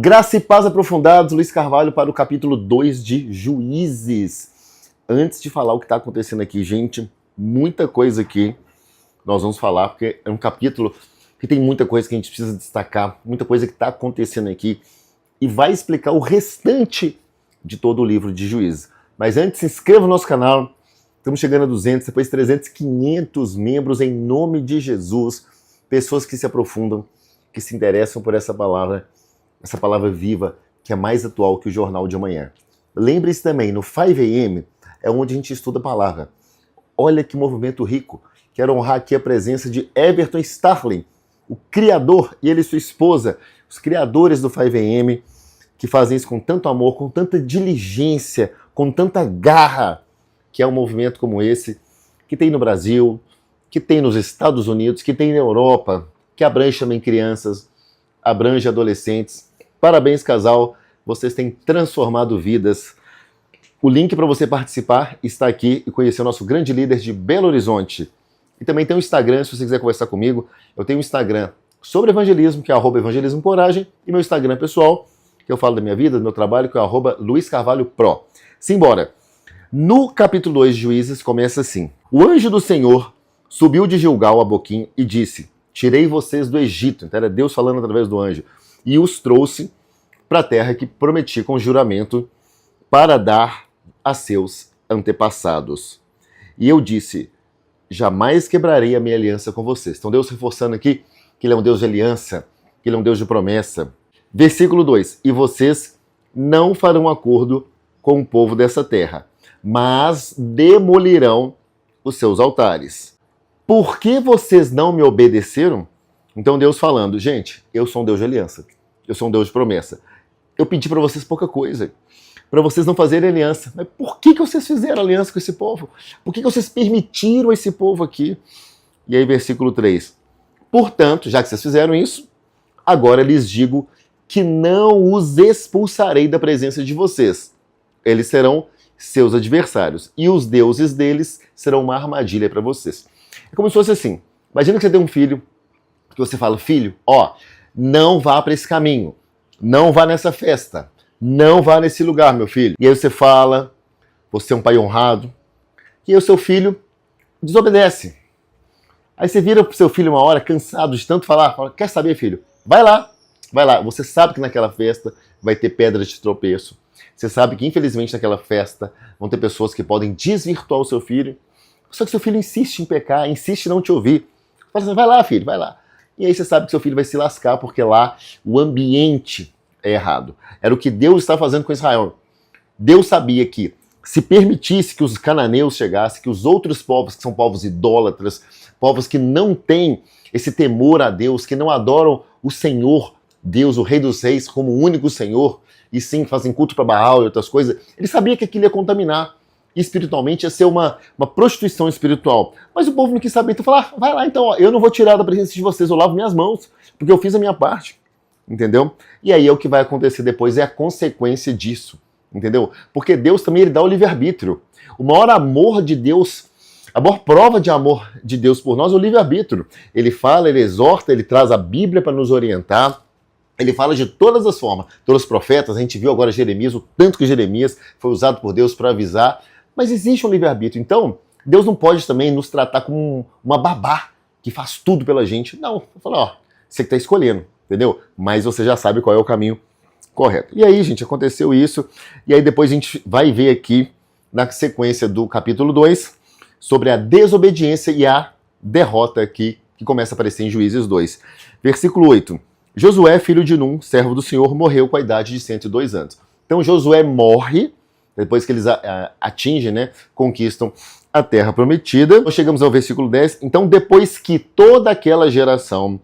Graça e paz aprofundados, Luiz Carvalho para o capítulo 2 de Juízes. Antes de falar o que está acontecendo aqui, gente, muita coisa aqui nós vamos falar, porque é um capítulo que tem muita coisa que a gente precisa destacar, muita coisa que está acontecendo aqui, e vai explicar o restante de todo o livro de Juízes. Mas antes, se inscreva no nosso canal, estamos chegando a 200, depois 300, 500 membros em nome de Jesus, pessoas que se aprofundam, que se interessam por essa palavra viva, que é mais atual que o Jornal de Amanhã. Lembre-se também, no 5am é onde a gente estuda a palavra. Olha que movimento rico. Quero honrar aqui a presença de Everton Starling, o criador, e ele e sua esposa, os criadores do 5am, que fazem isso com tanto amor, com tanta diligência, com tanta garra, que é um movimento como esse, que tem no Brasil, que tem nos Estados Unidos, que tem na Europa, que abrange também crianças, abrange adolescentes. Parabéns, casal, vocês têm transformado vidas. O link para você participar está aqui e conhecer o nosso grande líder de Belo Horizonte. E também tem um Instagram, se você quiser conversar comigo. Eu tenho um Instagram sobre evangelismo, que é @evangelismocoragem, e meu Instagram pessoal, que eu falo da minha vida, do meu trabalho, que é @luiscarvalhopro. Simbora! No capítulo 2 de Juízes começa assim: o anjo do Senhor subiu de Gilgal a Boquim e disse: tirei vocês do Egito. Então era Deus falando através do anjo. E os trouxe para a terra que prometi com juramento para dar a seus antepassados. E eu disse: jamais quebrarei a minha aliança com vocês. Então Deus reforçando aqui que Ele é um Deus de aliança, que Ele é um Deus de promessa. Versículo 2: e vocês não farão acordo com o povo dessa terra, mas demolirão os seus altares. Por que vocês não me obedeceram? Então Deus falando: gente, eu sou um Deus de aliança, eu sou um Deus de promessa. Eu pedi para vocês pouca coisa, para vocês não fazerem aliança. Mas por que vocês fizeram aliança com esse povo? Por que vocês permitiram esse povo aqui? E aí versículo 3: portanto, já que vocês fizeram isso, agora lhes digo que não os expulsarei da presença de vocês. Eles serão seus adversários, e os deuses deles serão uma armadilha para vocês. É como se fosse assim: imagina que você tem um filho, que você fala: filho, não vá para esse caminho, não vá nessa festa, não vá nesse lugar, meu filho. E aí você fala, você é um pai honrado, e aí o seu filho desobedece. Aí você vira pro seu filho uma hora, cansado de tanto falar, fala: quer saber, filho? Vai lá. Você sabe que naquela festa vai ter pedra de tropeço. Você sabe que, infelizmente, naquela festa vão ter pessoas que podem desvirtuar o seu filho. Só que seu filho insiste em pecar, insiste em não te ouvir. Fala assim: vai lá, filho, vai lá. E aí você sabe que seu filho vai se lascar, porque lá o ambiente é errado. Era o que Deus está fazendo com Israel. Deus sabia que se permitisse que os cananeus chegassem, que os outros povos, que são povos idólatras, povos que não têm esse temor a Deus, que não adoram o Senhor, Deus, o Rei dos Reis, como o único Senhor, e sim fazem culto para Baal e outras coisas, ele sabia que aquilo ia contaminar. E espiritualmente ia ser uma prostituição espiritual. Mas o povo não quis saber, então falou: vai lá então, eu não vou tirar da presença de vocês, eu lavo minhas mãos, porque eu fiz a minha parte. Entendeu? E aí o que vai acontecer depois é a consequência disso. Entendeu? Porque Deus também ele dá o livre-arbítrio. O maior amor de Deus, a maior prova de amor de Deus por nós é o livre-arbítrio. Ele fala, ele exorta, ele traz a Bíblia para nos orientar. Ele fala de todas as formas. Todos os profetas, a gente viu agora Jeremias, o tanto que Jeremias foi usado por Deus para avisar. Mas existe um livre-arbítrio. Então, Deus não pode também nos tratar como uma babá que faz tudo pela gente. Não, fala: você que está escolhendo, entendeu? Mas você já sabe qual é o caminho correto. E aí, gente, aconteceu isso. E aí depois a gente vai ver aqui, na sequência do capítulo 2, sobre a desobediência e a derrota aqui, que começa a aparecer em Juízes 2. Versículo 8. Josué, filho de Num, servo do Senhor, morreu com a idade de 102 anos. Então Josué morre, depois que eles atingem, conquistam a terra prometida. Nós chegamos ao versículo 10. Então, depois que toda aquela geração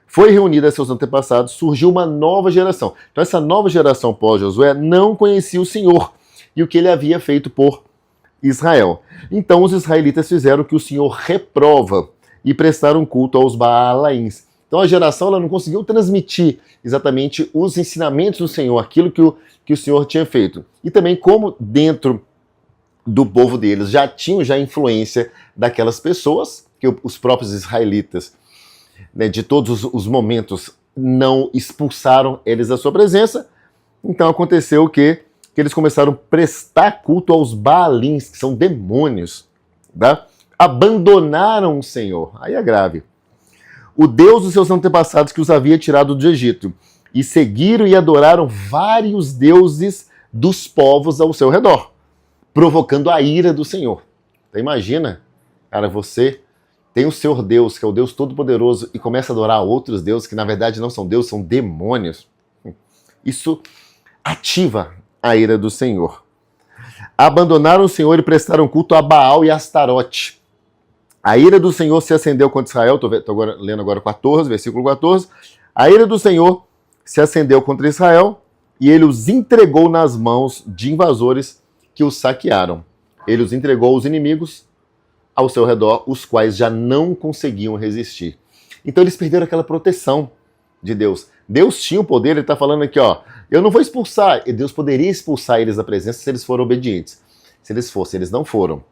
foi reunida a seus antepassados, surgiu uma nova geração. Então, essa nova geração pós-Josué não conhecia o Senhor e o que ele havia feito por Israel. Então, os israelitas fizeram o que o Senhor reprova e prestaram culto aos Baalaíns. Então a geração ela não conseguiu transmitir exatamente os ensinamentos do Senhor, aquilo que o Senhor tinha feito. E também como dentro do povo deles já tinham influência daquelas pessoas, que os próprios israelitas, de todos os momentos, não expulsaram eles da sua presença, então aconteceu o quê? Que eles começaram a prestar culto aos Baalins, que são demônios, tá? Abandonaram o Senhor, aí é grave, o Deus dos seus antepassados que os havia tirado do Egito, e seguiram e adoraram vários deuses dos povos ao seu redor, provocando a ira do Senhor. Então imagina, cara, você tem o seu Deus, que é o Deus Todo-Poderoso, e começa a adorar outros deuses que na verdade não são deuses, são demônios. Isso ativa a ira do Senhor. Abandonaram o Senhor e prestaram culto a Baal e a Astarote. A ira do Senhor se acendeu contra Israel, estou lendo agora 14, versículo 14. A ira do Senhor se acendeu contra Israel e ele os entregou nas mãos de invasores que os saquearam. Ele os entregou aos inimigos ao seu redor, os quais já não conseguiam resistir. Então eles perderam aquela proteção de Deus. Deus tinha o poder, ele está falando aqui, ó, eu não vou expulsar. E Deus poderia expulsar eles da presença se eles foram obedientes. Se eles fossem, eles não foram.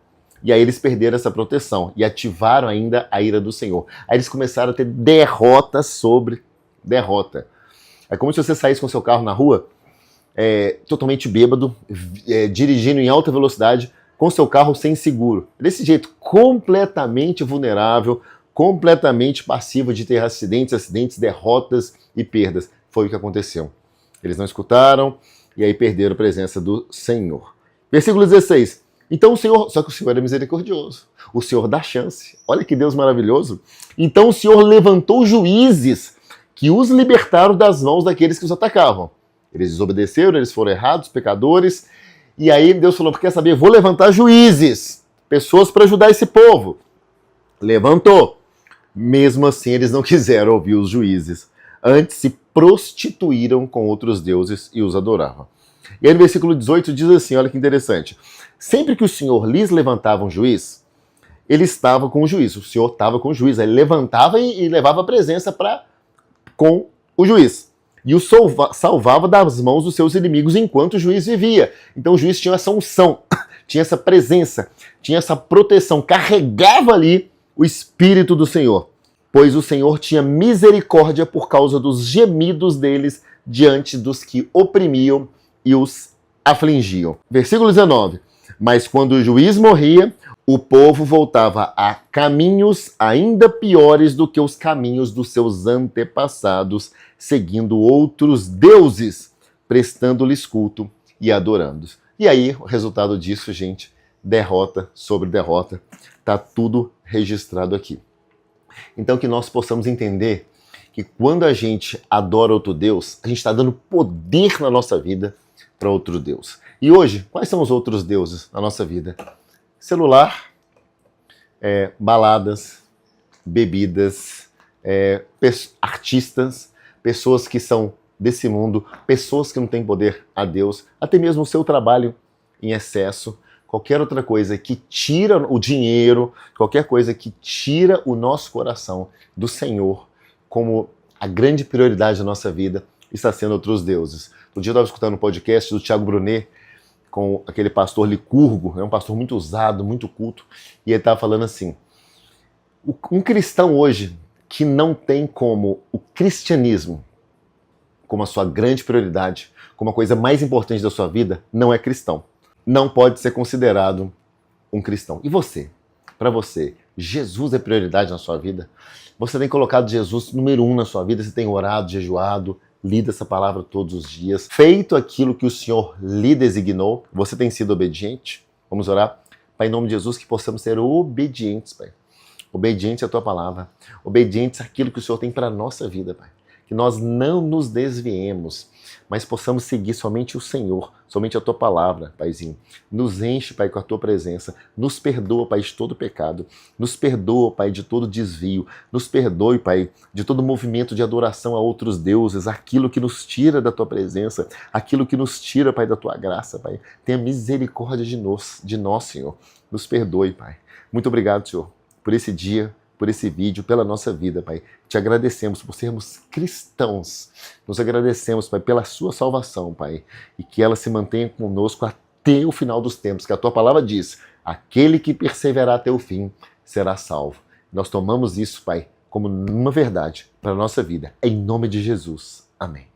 E aí eles perderam essa proteção e ativaram ainda a ira do Senhor. Aí eles começaram a ter derrota sobre derrota. É como se você saísse com seu carro na rua, totalmente bêbado, dirigindo em alta velocidade, com seu carro sem seguro. Desse jeito, completamente vulnerável, completamente passivo de ter acidentes, derrotas e perdas. Foi o que aconteceu. Eles não escutaram e aí perderam a presença do Senhor. Versículo 16. Então o Senhor, só que o Senhor é misericordioso. O Senhor dá chance. Olha que Deus maravilhoso. Então o Senhor levantou juízes que os libertaram das mãos daqueles que os atacavam. Eles desobedeceram, eles foram errados, pecadores. E aí Deus falou, quer saber, vou levantar juízes, pessoas para ajudar esse povo. Levantou. Mesmo assim, eles não quiseram ouvir os juízes. Antes se prostituíram com outros deuses e os adoravam. E aí no versículo 18 diz assim, olha que interessante. Sempre que o Senhor lhes levantava um juiz, ele estava com o juiz. O Senhor estava com o juiz. Ele levantava e levava a presença com o juiz. E o salvava das mãos dos seus inimigos enquanto o juiz vivia. Então o juiz tinha essa unção, tinha essa presença, tinha essa proteção, carregava ali o Espírito do Senhor. Pois o Senhor tinha misericórdia por causa dos gemidos deles diante dos que oprimiam e os afligiam. Versículo 19. Mas quando o juiz morria, o povo voltava a caminhos ainda piores do que os caminhos dos seus antepassados, seguindo outros deuses, prestando-lhes culto e adorando-os. E aí, o resultado disso, gente, derrota sobre derrota. Está tudo registrado aqui. Então que nós possamos entender que quando a gente adora outro Deus, a gente está dando poder na nossa vida para outro Deus. E hoje, quais são os outros deuses na nossa vida? Celular, baladas, bebidas, artistas, pessoas que são desse mundo, pessoas que não têm poder a Deus, até mesmo o seu trabalho em excesso, qualquer outra coisa que tira o dinheiro, qualquer coisa que tira o nosso coração do Senhor como a grande prioridade da nossa vida, está sendo outros deuses. Um dia eu estava escutando um podcast do Thiago Brunet com aquele pastor Licurgo, um pastor muito usado, muito culto, e ele estava falando assim, um cristão hoje que não tem como o cristianismo como a sua grande prioridade, como a coisa mais importante da sua vida, não é cristão. Não pode ser considerado um cristão. E você? Para você, Jesus é prioridade na sua vida? Você tem colocado Jesus número 1 na sua vida? Você tem orado, jejuado, lido essa palavra todos os dias, feito aquilo que o Senhor lhe designou? Você tem sido obediente? Vamos orar? Pai, em nome de Jesus, que possamos ser obedientes, Pai. Obedientes à Tua palavra. Obedientes àquilo que o Senhor tem para a nossa vida, Pai. Que nós não nos desviemos, mas possamos seguir somente o Senhor, somente a Tua palavra, Paizinho. Nos enche, Pai, com a Tua presença. Nos perdoa, Pai, de todo pecado. Nos perdoa, Pai, de todo desvio. Nos perdoe, Pai, de todo movimento de adoração a outros deuses, aquilo que nos tira da Tua presença, aquilo que nos tira, Pai, da Tua graça, Pai. Tenha misericórdia de nós, Senhor. Nos perdoe, Pai. Muito obrigado, Senhor, por esse dia, por esse vídeo, pela nossa vida, Pai. Te agradecemos por sermos cristãos. Nos agradecemos, Pai, pela sua salvação, Pai. E que ela se mantenha conosco até o final dos tempos. Que a Tua palavra diz, aquele que perseverar até o fim será salvo. Nós tomamos isso, Pai, como uma verdade para a nossa vida. Em nome de Jesus. Amém.